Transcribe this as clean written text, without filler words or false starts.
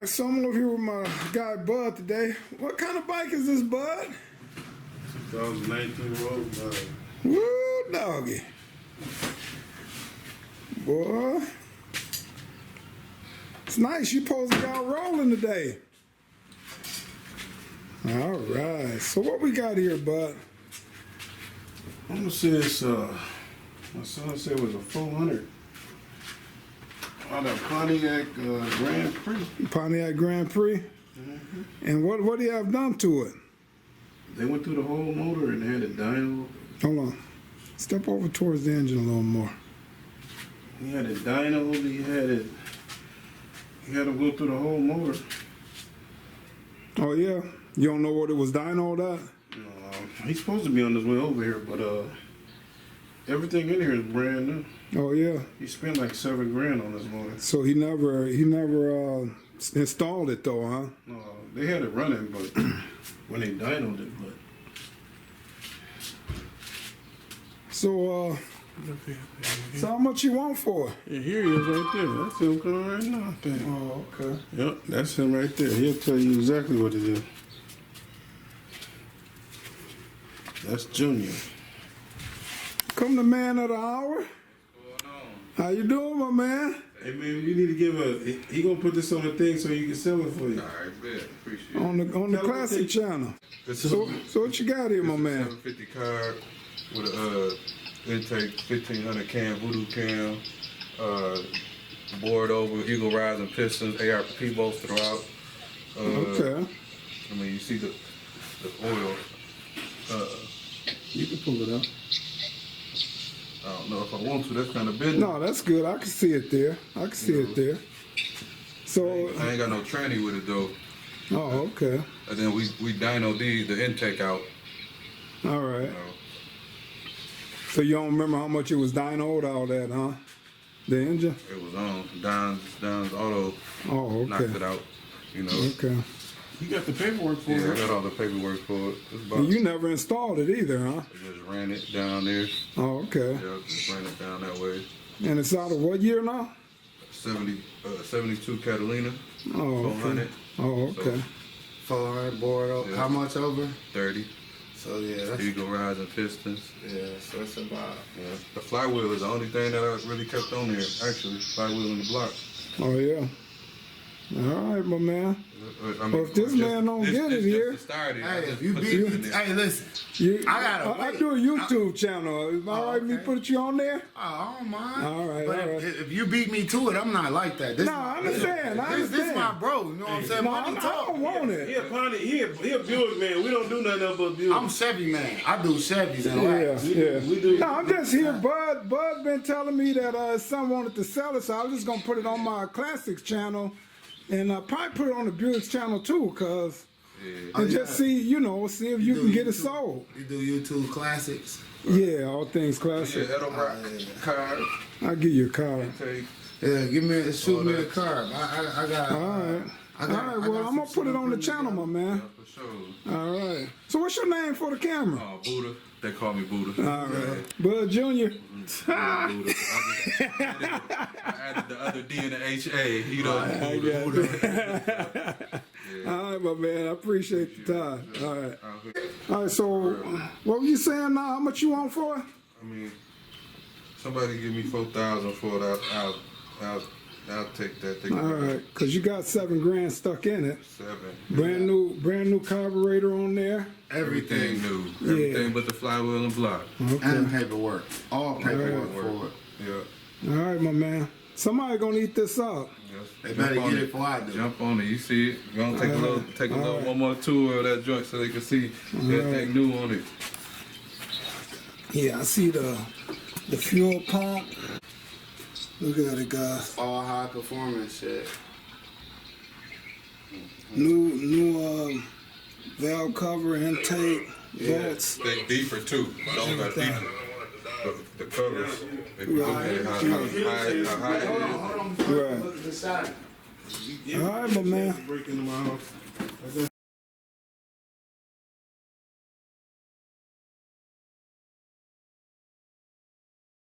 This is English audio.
So I'm over here with my guy Bud today. What kind of bike is this, Bud? 2019 road bike. Woo, doggy. Boy. It's nice. You supposed to be out rolling today. All right. So what we got here, Bud? I'm gonna say it's my son said it was a 400. On a Pontiac Grand Prix. Pontiac Grand Prix. Mm-hmm. And what do you have done to it? They went through the whole motor and had a dyno. Hold on. Step over towards the engine a little more. He had a dyno. He had to go through the whole motor. Oh yeah. You don't know what it was dynoed at? He's supposed to be on his way over here, but everything in here is brand new. Oh yeah. He spent like $7 grand on this motor. So he never installed it though, huh? No, they had it running, but when they dynoed it, but. So how much you want for it? Yeah, here he is right there. That's him coming right now, I think. Oh, okay. Yep, that's him right there. He'll tell you exactly what it is. That's Junior. Come the man of the hour. What's going on? How you doing, my man? Hey man, you need to give he gonna put this on the thing so you can sell it for you. All right, bet. Appreciate it. On the classic channel. So what you got here, my man? 750 card with a intake 1500 cam, voodoo cam, board over, Eagle Rising pistons, ARP bolts throughout. Okay. I mean, you see the oil. You can pull it up. I don't know if I want to. That's kind of business. No, that's good. I can see it there. I can see it there. So. I ain't got no tranny with it though. Oh, okay. And then we dyno the intake out. All right. You know. So you don't remember how much it was dynoed all that, huh? The engine? It was on Don's auto. Oh, okay. Knocked it out. You know. Okay. You got the paperwork for Yeah, I it. got all the paperwork for it. It's about, And you never installed it either, huh? I just ran it down there. Oh, okay. Yeah, just ran it down that way. And it's out of what year now? 72 Catalina. Oh, okay. 400. Oh, okay. 400 board over. Yeah. How much over? 30. So yeah, that's Eagle Rising pistons. yeah. So it's about Yeah. The flywheel is the only thing that I really kept on there. Actually, flywheel in the block. Oh, yeah. All right, my man. I mean, Well, if this man don't get it here- Just to start it, I hey, just if you put beat this me, in there. hey, listen. I gotta do a YouTube channel. Is it all right me okay. put you on there? Oh, I don't mind. All right, but all right. if you beat me to it, I'm not like that. This No, I understand. This is my bro. You know what I'm saying? No, Money I talk. don't want He it. a Pontiac, he a Buick man. We don't do nothing else but Buick. I'm Chevy man. I do Chevys and Yeah, wax. yeah. we do. No, I'm just here. Bud been telling me that his son wanted to sell it, so I was just gonna put it on my classics channel, and probably put it on the Buick's channel too, cause and just see if you can get it sold. You do YouTube classics. Yeah, all things classic. Yeah, Edelbrock card, I'll give you a card. intake. Yeah, shoot me a card. I got. All right. All right. Well, I'm gonna put it on the channel, my man. Yeah, for sure. All right. So what's your name for the camera? Oh, Buddha. They call me Buddha. All right. Bud Junior. Buddha. I added the other D and the HA. You know, Buddha. All right, my man. I appreciate the time. All right. Okay. All right. So, what were you saying now? How much you want for it? I mean, somebody give me 4,000 for it. I'll take that. They All right, cause you got $7 grand stuck in it. 7. Brand new carburetor on there. Everything new. Yeah. Everything but the flywheel and block. Okay. And paperwork. All paperwork Work. for it. Yeah. All right, my man. Somebody gonna eat this up. Yes. They better Jump on get it before I do. Jump on it. You see it. You're gonna take a little one more tour of that joint so they can see everything new on it. Yeah, I see the fuel pump. Look at it, guys. All high performance shit. New valve cover, intake, bolts. They deeper too. Those are deeper. The covers. If you look at how high it is. Right. Look at the side. All right, my man. Break into my house.